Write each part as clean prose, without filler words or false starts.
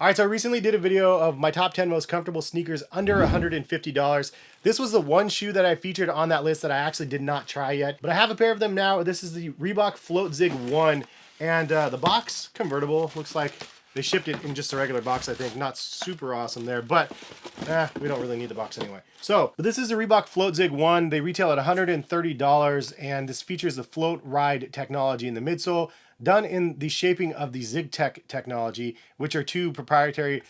All right, so I recently did a video of my top 10 most comfortable sneakers under $150. This was the one shoe that I featured on that list that I actually did not try yet, but I have a pair of them now. This is the Reebok FloatZig 1, and the box convertible looks like they shipped it in just a regular box, I think. Not super awesome there, but we don't really need the box anyway. But this is the Reebok FloatZig 1. They retail at $130, and this features the Floatride technology in the midsole, done in the shaping of the ZigTech technology, which are two proprietary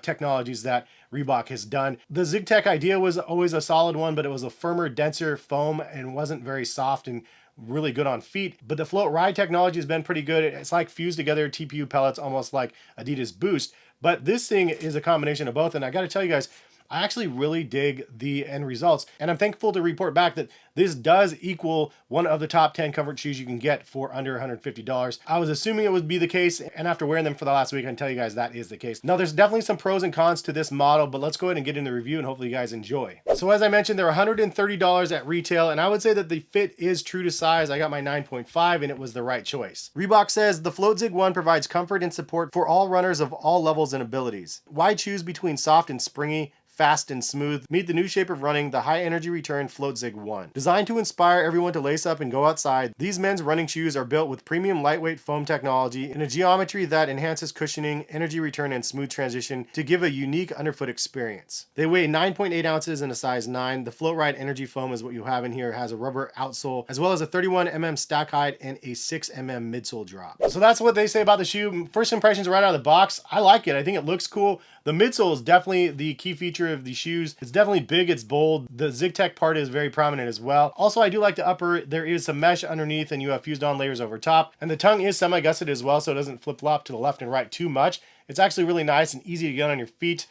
technologies that Reebok has done. The ZigTech idea was always a solid one, but it was a firmer, denser foam and wasn't very soft and really good on feet. But the Floatride technology has been pretty good. It's like fused together TPU pellets, almost like Adidas Boost. But this thing is a combination of both. And I got to tell you guys, I actually really dig the end results, and I'm thankful to report back that this does equal one of the top 10 comfort shoes you can get for under $150. I was assuming it would be the case, and after wearing them for the last week, I can tell you guys that is the case. Now, there's definitely some pros and cons to this model, but let's go ahead and get into the review, and hopefully you guys enjoy. So as I mentioned, they're $130 at retail, and I would say that the fit is true to size. I got my 9.5, and it was the right choice. Reebok says, the FloatZig 1 provides comfort and support for all runners of all levels and abilities. Why choose between soft and springy, fast and smooth? Meet the new shape of running, the high energy return FloatZig 1. Designed to inspire everyone to lace up and go outside, these men's running shoes are built with premium lightweight foam technology in a geometry that enhances cushioning, energy return, and smooth transition to give a unique underfoot experience. They weigh 9.8 ounces in a size 9. The Floatride Energy Foam is what you have in here. It has a rubber outsole, as well as a 31 stack height and a 6 midsole drop. So that's what they say about the shoe. First impressions right out of the box, I like it. I think it looks cool. The midsole is definitely the key feature of the shoes. It's definitely big, it's bold. The ZigTech part is very prominent as well. Also, I do like the upper. There is some mesh underneath and you have fused on layers over top. And the tongue is semi-gusseted as well, so it doesn't flip-flop to the left and right too much. It's actually really nice and easy to get on your feet.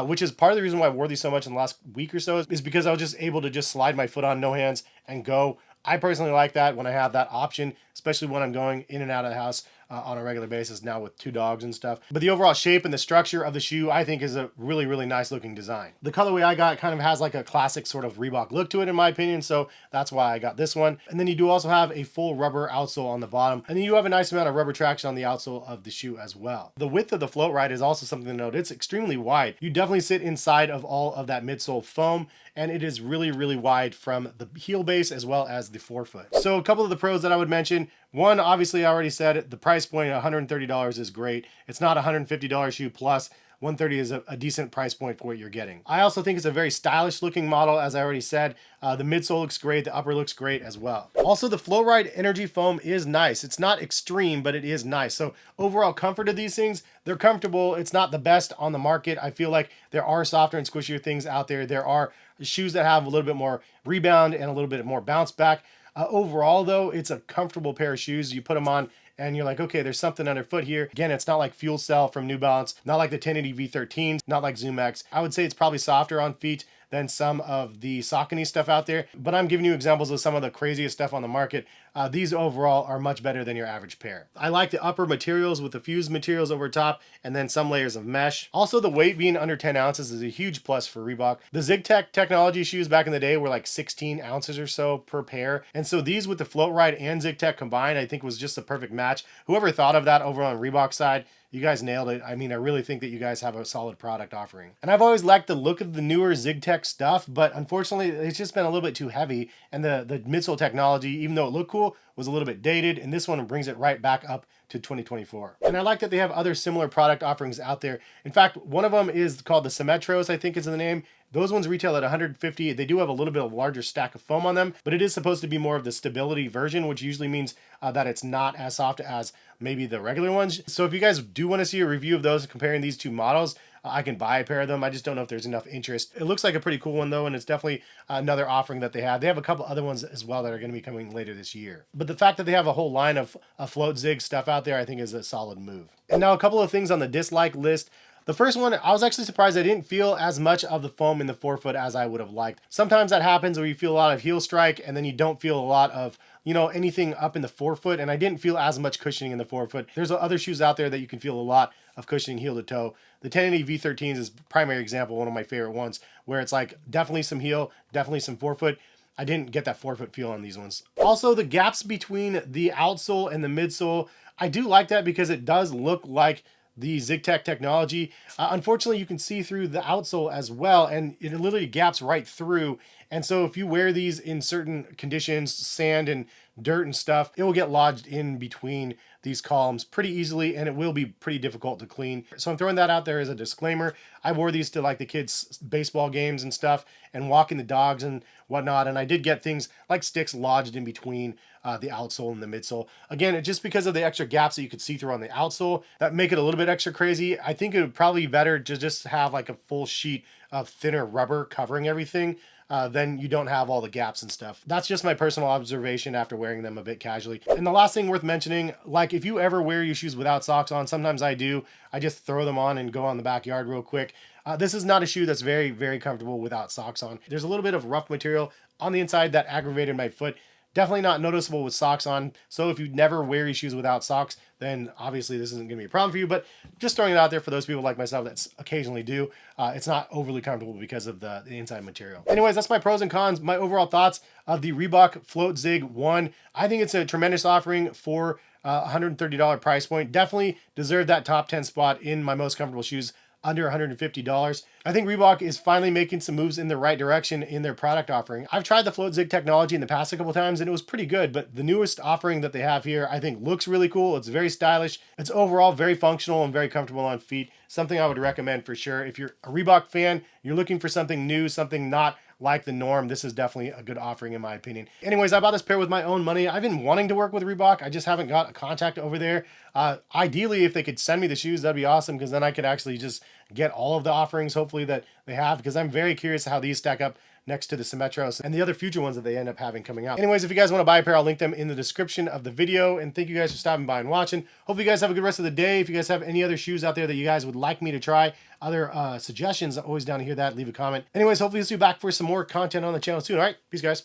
Which is part of the reason why I wore these so much in the last week or so, is because I was just able to just slide my foot on, no hands, and go. I personally like that when I have that option, especially when I'm going in and out of the house on a regular basis now with 2 dogs and stuff. But the overall shape and the structure of the shoe, I think, is a really, really nice looking design. The colorway I got kind of has like a classic sort of Reebok look to it, in my opinion, so that's why I got this one. And then you do also have a full rubber outsole on the bottom, and then you have a nice amount of rubber traction on the outsole of the shoe as well. The width of the Floatride is also something to note. It's extremely wide. You definitely sit inside of all of that midsole foam, and it is really, really wide from the heel base as well as the forefoot. So a couple of the pros that I would mention. One, obviously I already said it, the price point, $130 is great. It's not a $150 shoe plus. $130 is a decent price point for what you're getting. I also think it's a very stylish looking model, as I already said. The midsole looks great, the upper looks great as well. Also, the Floatride Energy Foam is nice. It's not extreme, but it is nice. So overall comfort of these things, they're comfortable. It's not the best on the market. I feel like there are softer and squishier things out there. There are shoes that have a little bit more rebound and a little bit more bounce back. Overall, though, it's a comfortable pair of shoes. You put them on and you're like, okay, there's something underfoot here. Again, it's not like Fuel Cell from New Balance, not like the 1080 V13s, not like Zoom X. I would say it's probably softer on feet than some of the Saucony stuff out there, but I'm giving you examples of some of the craziest stuff on the market. These overall are much better than your average pair. I like the upper materials with the fused materials over top and then some layers of mesh. Also, the weight being under 10 ounces is a huge plus for Reebok. The ZigTech technology shoes back in the day were like 16 ounces or so per pair, and so these with the Floatride and ZigTech combined, I think was just the perfect match. Whoever thought of that over on Reebok side, you guys nailed it. I mean, I really think that you guys have a solid product offering. And I've always liked the look of the newer ZigTech stuff, but unfortunately, it's just been a little bit too heavy. And the midsole technology, even though it looked cool, was a little bit dated. And this one brings it right back up to 2024. And I like that they have other similar product offerings out there. In fact, one of them is called the Symmetros, I think is the name. Those ones retail at $150. They do have a little bit of larger stack of foam on them, but it is supposed to be more of the stability version, which usually means that it's not as soft as maybe the regular ones. So if you guys do want to see a review of those comparing these two models, I can buy a pair of them. I just don't know if there's enough interest. It looks like a pretty cool one though, and it's definitely another offering that they have. They have a couple other ones as well that are going to be coming later this year. But the fact that they have a whole line of FloatZig stuff out there, I think is a solid move. And now a couple of things on the dislike list. The first one, I was actually surprised I didn't feel as much of the foam in the forefoot as I would have liked. Sometimes that happens where you feel a lot of heel strike and then you don't feel a lot of, anything up in the forefoot, and I didn't feel as much cushioning in the forefoot. There's other shoes out there that you can feel a lot of cushioning heel to toe. The 1080 V13s is primary example, one of my favorite ones, where it's like definitely some heel, definitely some forefoot. I didn't get that forefoot feel on these ones. Also, the gaps between the outsole and the midsole, I do like that because it does look like the ZigTech technology. Unfortunately, you can see through the outsole as well, and it literally gaps right through. And so if you wear these in certain conditions, sand and dirt and stuff, it will get lodged in between these columns pretty easily, and it will be pretty difficult to clean. So I'm throwing that out there as a disclaimer. I wore these to like the kids' baseball games and stuff, and walking the dogs and whatnot, and I did get things like sticks lodged in between the outsole and the midsole. Again, it's just because of the extra gaps that you could see through on the outsole that make it a little bit extra crazy. I think it would probably be better to just have like a full sheet of thinner rubber covering everything. Then you don't have all the gaps and stuff. That's just my personal observation after wearing them a bit casually. And the last thing worth mentioning, like if you ever wear your shoes without socks on, sometimes I do, I just throw them on and go on the backyard real quick. This is not a shoe that's very, very comfortable without socks on. There's a little bit of rough material on the inside that aggravated my foot. Definitely not noticeable with socks on. So if you never wear your shoes without socks, then obviously this isn't going to be a problem for you. But just throwing it out there for those people like myself that occasionally do, it's not overly comfortable because of the inside material. Anyways, that's my pros and cons, my overall thoughts of the Reebok FloatZig 1. I think it's a tremendous offering for $130 price point. Definitely deserved that top 10 spot in my most comfortable shoes under $150. I think Reebok is finally making some moves in the right direction in their product offering. I've tried the FloatZig technology in the past a couple times and it was pretty good, but the newest offering that they have here I think looks really cool. It's very stylish. It's overall very functional and very comfortable on feet. Something I would recommend for sure. If you're a Reebok fan, you're looking for something new, something not like the norm, this is definitely a good offering in my opinion. Anyways, I bought this pair with my own money. I've been wanting to work with Reebok. I just haven't got a contact over there. Ideally, if they could send me the shoes, that'd be awesome because then I could actually just get all of the offerings hopefully that they have, because I'm very curious how these stack up next to the Symmetros and the other future ones that they end up having coming out. Anyways, if you guys want to buy a pair, I'll link them in the description of the video. And thank you guys for stopping by and watching. Hopefully you guys have a good rest of the day. If you guys have any other shoes out there that you guys would like me to try, other suggestions, always down to hear that. Leave a comment. Anyways, hopefully you'll see you back for some more content on the channel soon. All right, peace guys.